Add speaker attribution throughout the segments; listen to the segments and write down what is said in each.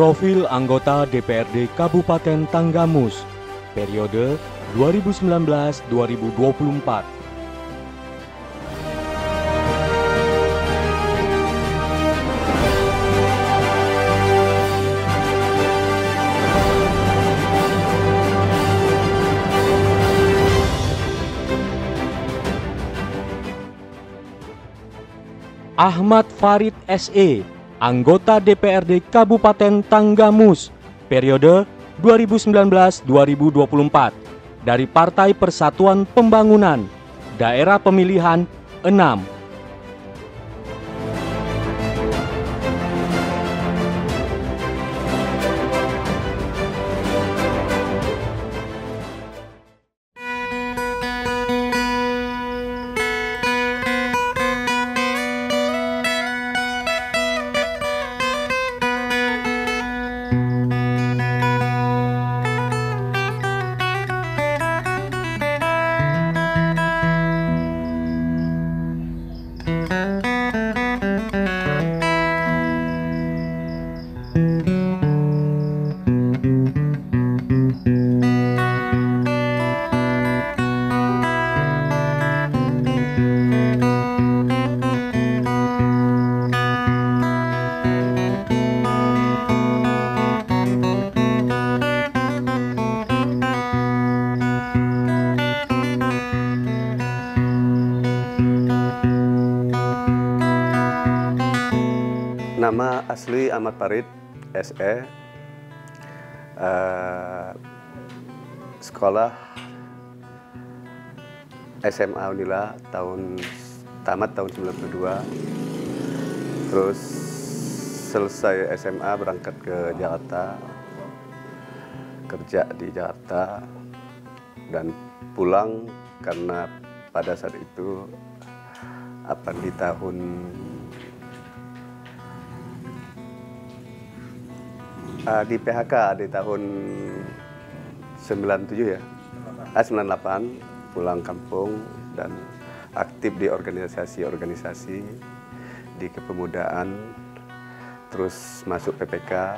Speaker 1: Profil anggota DPRD Kabupaten Tanggamus, periode 2019-2024. Ahmad Farid SE, anggota DPRD Kabupaten Tanggamus, periode 2019-2024, dari Partai Persatuan Pembangunan, Daerah Pemilihan 6.
Speaker 2: Nama asli Ahmad Farid SE, sekolah SMA Unila tamat tahun 92, terus selesai SMA berangkat ke Jakarta, kerja di Jakarta, dan pulang karena pada saat itu di tahun di PHK di tahun 97 ya, 98 pulang kampung dan aktif di organisasi-organisasi di kepemudaan, terus masuk PPK,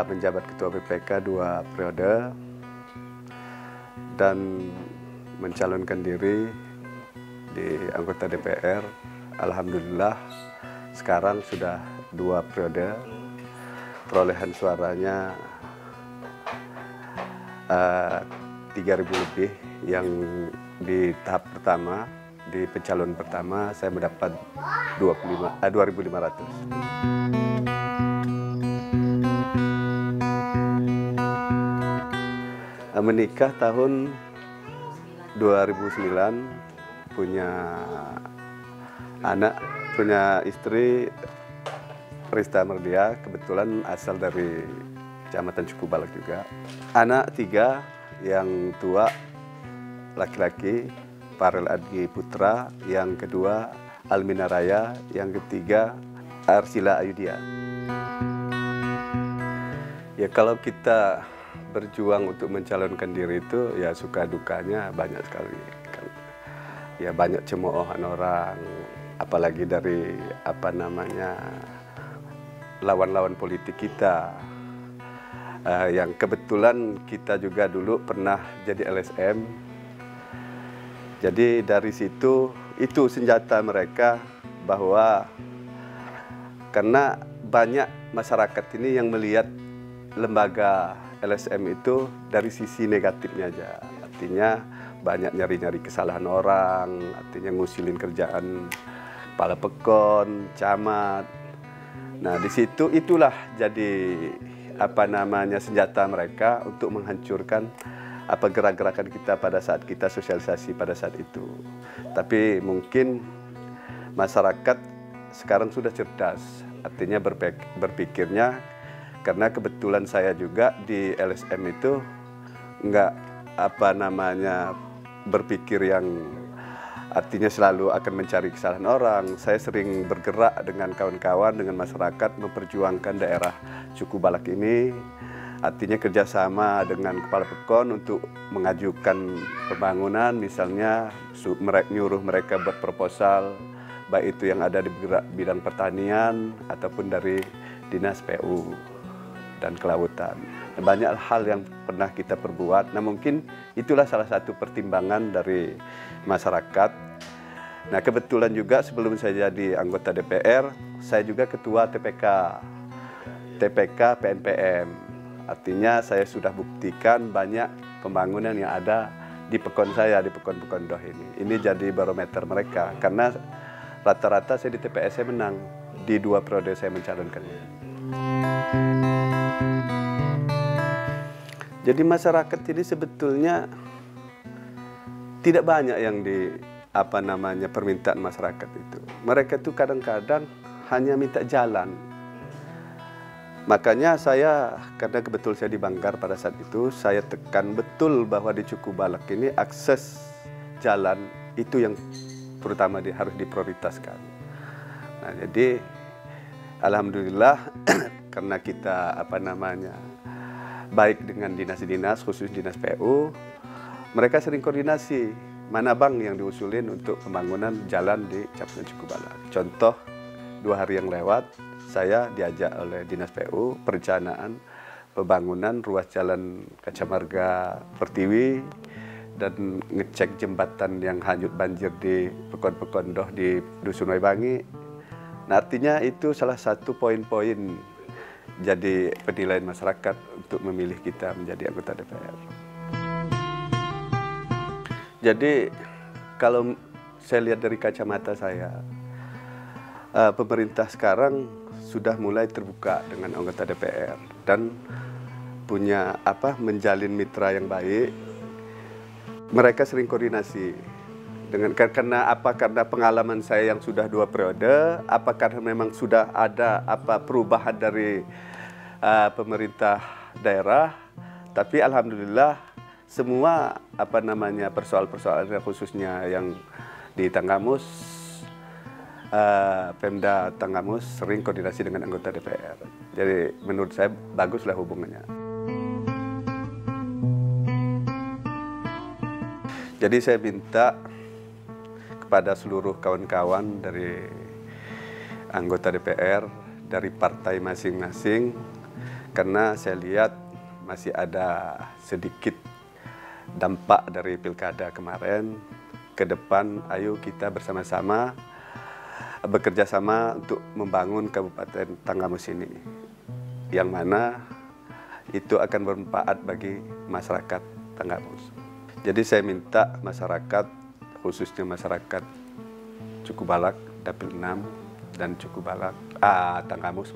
Speaker 2: menjabat ketua PPK 2 periode dan mencalonkan diri di anggota DPR. Alhamdulillah sekarang sudah 2 periode. Perolehan suaranya 3.000 lebih. Yang di tahap pertama, di pencalon pertama saya mendapat 2.500. Menikah tahun 2009, punya anak, punya istri Rista Merdia, kebetulan asal dari Kecamatan Cukubalak juga. Anak 3, yang tua laki-laki Farel Adgi Putra, yang kedua Almina Raya, yang ketiga Arsila Ayudia. Ya, kalau kita berjuang untuk mencalonkan diri itu ya suka dukanya banyak sekali. Ya banyak cemoohan orang, apalagi dari lawan-lawan politik kita, yang kebetulan kita juga dulu pernah jadi LSM. Jadi dari situ itu senjata mereka, bahwa karena banyak masyarakat ini yang melihat lembaga LSM itu dari sisi negatifnya aja, artinya banyak nyari-nyari kesalahan orang, artinya ngusilin kerjaan kepala pekon, camat. Nah, di situ itulah jadi senjata mereka untuk menghancurkan gerak-gerakan kita pada saat kita sosialisasi pada saat itu. Tapi mungkin masyarakat sekarang sudah cerdas, artinya berpikirnya, karena kebetulan saya juga di LSM itu nggak berpikir yang artinya selalu akan mencari kesalahan orang. Saya sering bergerak dengan kawan-kawan, dengan masyarakat, memperjuangkan daerah Cukubalak ini. Artinya kerjasama dengan kepala pekon untuk mengajukan pembangunan, misalnya nyuruh mereka buat proposal, baik itu yang ada di bidang pertanian ataupun dari Dinas PU dan Kelautan. Banyak hal yang pernah kita perbuat. Nah, mungkin itulah salah satu pertimbangan dari masyarakat. Nah, kebetulan juga sebelum saya jadi anggota DPR, saya juga ketua TPK PNPM. Artinya saya sudah buktikan banyak pembangunan yang ada di pekon saya, di pekon-pekon Doh ini. Ini jadi barometer mereka, karena rata-rata saya di TPS saya menang di 2 periode saya mencalonkan. Jadi masyarakat ini sebetulnya tidak banyak yang permintaan masyarakat itu. Mereka itu kadang-kadang hanya minta jalan. Makanya saya, karena kebetul saya di Banggar pada saat itu, saya tekan betul bahwa di Cukubalak ini akses jalan itu yang terutama harus diprioritaskan. Nah, jadi alhamdulillah karena kita baik dengan dinas-dinas, khusus dinas PU, mereka sering koordinasi mana bang yang diusulin untuk pembangunan jalan di Capung Cukubalak. Contoh 2 hari yang lewat, saya diajak oleh Dinas PU perencanaan pembangunan ruas jalan Kacamarga Pertiwi dan ngecek jembatan yang hanyut banjir di Pekon-Pekon Doh di Dusun Waibangi. Nah, artinya itu salah satu poin-poin jadi penilaian masyarakat untuk memilih kita menjadi anggota DPR. Jadi kalau saya lihat dari kacamata saya, pemerintah sekarang sudah mulai terbuka dengan anggota DPR dan punya menjalin mitra yang baik. Mereka sering koordinasi karena pengalaman saya yang sudah 2 periode, karena memang sudah ada perubahan dari pemerintah daerah, tapi alhamdulillah semua persoalan-persoalan khususnya yang di Tanggamus, Pemda Tanggamus sering koordinasi dengan anggota DPR. Jadi menurut saya baguslah hubungannya. Jadi saya minta kepada seluruh kawan-kawan dari anggota DPR, dari partai masing-masing, karena saya lihat masih ada sedikit dampak dari pilkada kemarin. Ke depan ayo kita bersama-sama bekerja sama untuk membangun Kabupaten Tanggamus ini, yang mana itu akan bermanfaat bagi masyarakat Tanggamus. Jadi saya minta masyarakat, khususnya masyarakat Cukubalak, Dapil 6 dan Tanggamus,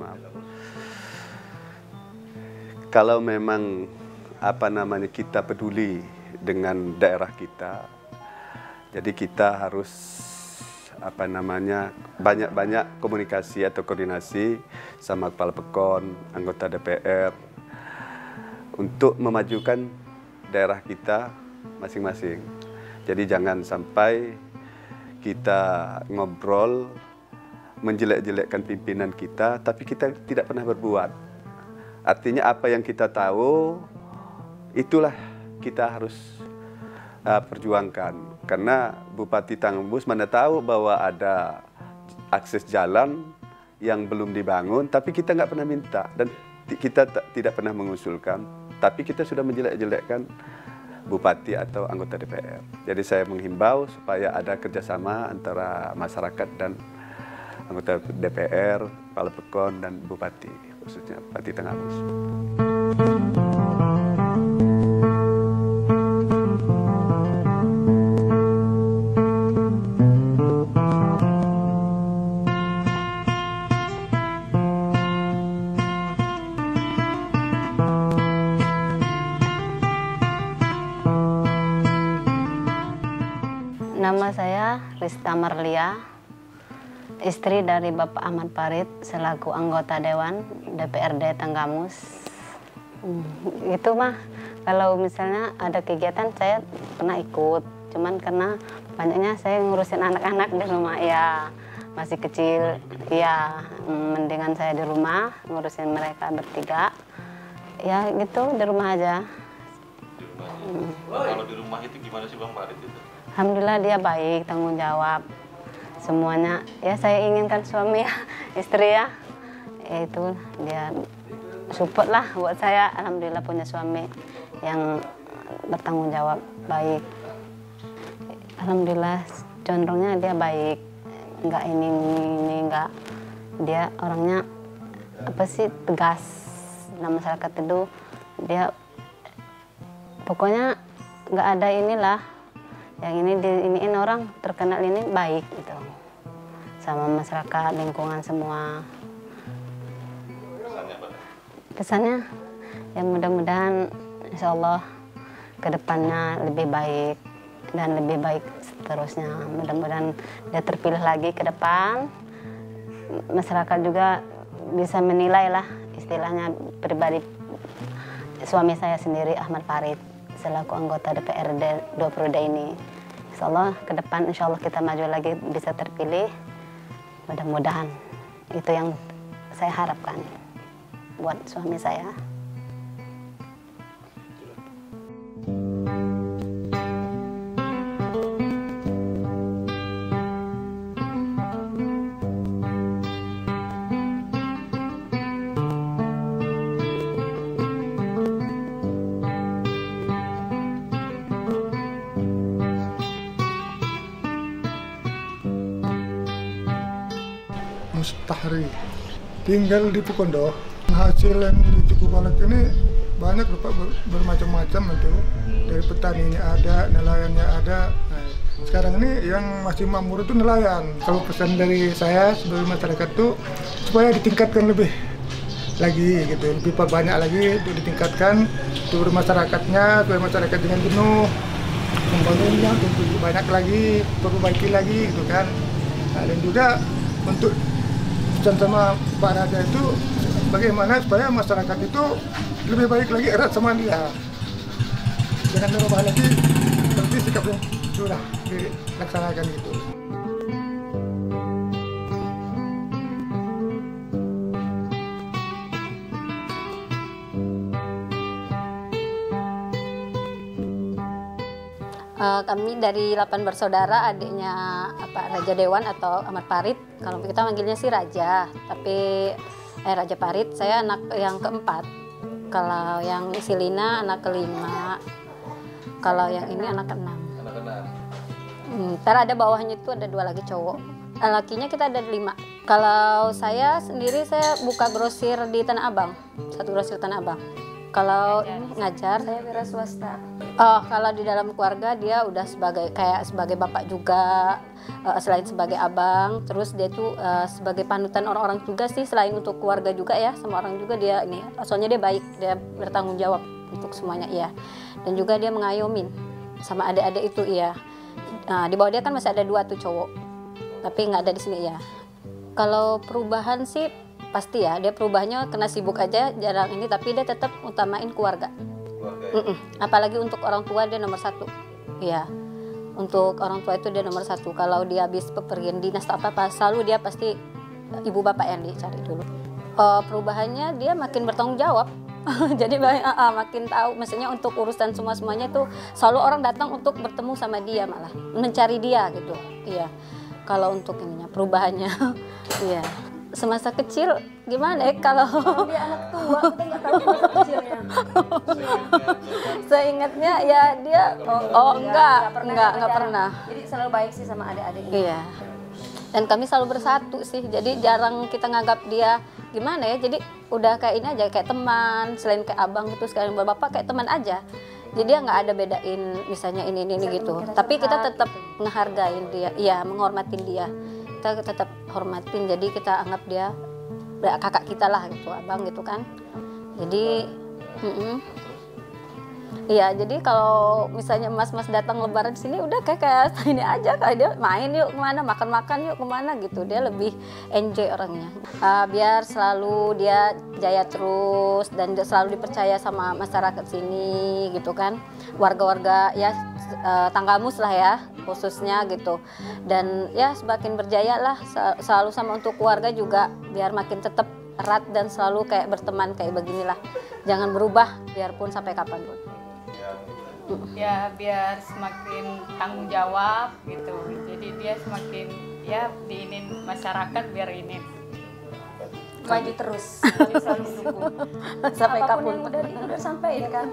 Speaker 2: kalau memang kita peduli dengan daerah kita, jadi kita harus banyak-banyak komunikasi atau koordinasi sama kepala pekon, anggota DPR untuk memajukan daerah kita masing-masing. Jadi jangan sampai kita ngobrol menjelek-jelekkan pimpinan kita, tapi kita tidak pernah berbuat. Artinya apa yang kita tahu, itulah kita harus perjuangkan. Karena Bupati Tanggamus mana tahu bahwa ada akses jalan yang belum dibangun, tapi kita nggak pernah minta dan kita tidak pernah mengusulkan, tapi kita sudah menjelek-jelekkan Bupati atau anggota DPR. Jadi saya menghimbau supaya ada kerjasama antara masyarakat dan anggota DPR, kepala pekon dan Bupati, khususnya Bupati Tanggamus.
Speaker 3: Nama saya Rista Marlia, istri dari Bapak Ahmad Farid selaku anggota Dewan DPRD Tanggamus. Itu mah kalau misalnya ada kegiatan saya pernah ikut, cuman karena banyaknya saya ngurusin anak-anak di rumah, ya masih kecil, ya mendingan saya di rumah ngurusin mereka bertiga, ya gitu di rumah aja.
Speaker 4: Kalau di rumah itu gimana sih Bang Farid itu?
Speaker 3: Alhamdulillah dia baik, tanggung jawab semuanya. Ya saya inginkan suami ya, istri ya. ya itu dia support lah buat saya. Alhamdulillah punya suami yang bertanggung jawab, baik. Alhamdulillah condongnya dia baik, nggak ini nggak, dia orangnya apa sih, tegas dalam masyarakat itu. Dia pokoknya nggak ada inilah yang ini diiniin orang terkenal ini, baik gitu sama masyarakat, lingkungan semua. Kesannya ya mudah-mudahan insya Allah kedepannya lebih baik dan lebih baik seterusnya. Mudah-mudahan dia terpilih lagi ke depan, masyarakat juga bisa menilai lah, istilahnya pribadi suami saya sendiri Ahmad Farid selaku anggota DPRD 2 periode ini. Insya Allah ke depan insya Allah kita maju lagi bisa terpilih, mudah-mudahan itu yang saya harapkan buat suami saya.
Speaker 5: Mustahri, tinggal di Pukondo. Hasil yang di Cikubalak ini banyak Bapak, bermacam-macam itu. Dari petaninya ada, nelayannya ada. Nah, sekarang ini yang masih makmur itu nelayan. Kalau pesan dari saya sebagai masyarakat tuh supaya ditingkatkan lebih lagi gitu, lebih banyak lagi untuk ditingkatkan untuk masyarakatnya, supaya masyarakat dengan jenuh membangunnya untuk banyak lagi, perbaiki lagi gitu kan. Nah, dan juga untuk pesan sama Pak Raja itu bagaimana supaya masyarakat itu lebih baik lagi, erat sama dia. Jangan berubah lagi seperti sikapnya sudah dilaksanakan gitu.
Speaker 6: Kami dari 8 bersaudara, adiknya Raja Dewan atau Ahmad Farid. Kalau kita manggilnya sih Raja, tapi Raja Farid. Saya anak yang keempat. Kalau yang Silina anak kelima. Kalau yang ini anak keenam. Ntar ada bawahnya itu ada 2 lagi cowok. Lakinya kita ada 5. Kalau saya sendiri saya buka grosir di Tanah Abang, 1 grosir Tanah Abang. Kalau ini ngajar, saya wira swasta. Oh, kalau di dalam keluarga dia udah sebagai bapak juga, selain sebagai abang, terus dia tuh sebagai panutan orang-orang juga sih, selain untuk keluarga juga ya, sama orang juga dia ini. Soalnya dia baik, dia bertanggung jawab untuk semuanya iya. Dan juga dia mengayomin sama adik-adik itu iya. Nah, di bawah dia kan masih ada 2 tuh cowok, tapi nggak ada di sini ya. Kalau perubahan sih pasti ya, dia perubahannya kena sibuk aja jarang ini, tapi dia tetap utamain keluarga. Apalagi untuk orang tua dia nomor 1. Iya, untuk orang tua itu dia nomor 1. Kalau dia habis pepergian dinas atau apa, selalu dia pasti ibu bapak yang dicari dulu. Perubahannya dia makin bertanggung jawab. Jadi makin tahu, maksudnya untuk urusan semuanya tuh selalu orang datang untuk bertemu sama dia, malah mencari dia gitu. Iya. Kalau untuk ininya perubahannya, iya. Semasa kecil gimana ya kalau
Speaker 7: dia anak tua kita nggak tahu masa kecilnya.
Speaker 6: Seingatnya ya dia enggak pernah.
Speaker 7: Jadi selalu baik sih sama adik-adiknya.
Speaker 6: Iya. Dan kami selalu bersatu sih. Jadi jarang kita nganggap dia gimana ya. Jadi udah kayak ini aja, kayak teman, selain kayak abang gitu, sekalian bapak kayak teman aja. Jadi dia nggak ada bedain misalnya ini gitu. Tapi kita tetap ngehargain dia, iya, menghormatin dia. Kita tetap hormatin, jadi kita anggap dia kakak kita lah gitu, abang gitu kan. Jadi iya, jadi kalau misalnya mas-mas datang lebaran sini udah kayak ini aja, kayak dia main yuk kemana, makan yuk kemana gitu. Dia lebih enjoy orangnya. Biar selalu dia jaya terus dan selalu dipercaya sama masyarakat sini gitu kan. Warga-warga ya Tanggamus lah ya khususnya gitu. Dan ya semakin berjaya lah selalu sama untuk keluarga juga, biar makin tetap erat dan selalu kayak berteman kayak beginilah. Jangan berubah biarpun sampai kapanpun.
Speaker 8: Ya biar semakin tanggung jawab gitu. Jadi dia semakin ya diinin masyarakat biar ini
Speaker 7: maju terus, kami selalu mendukung.
Speaker 6: Sampai
Speaker 7: Apapun
Speaker 6: kapan?
Speaker 7: yang udah sampein kan.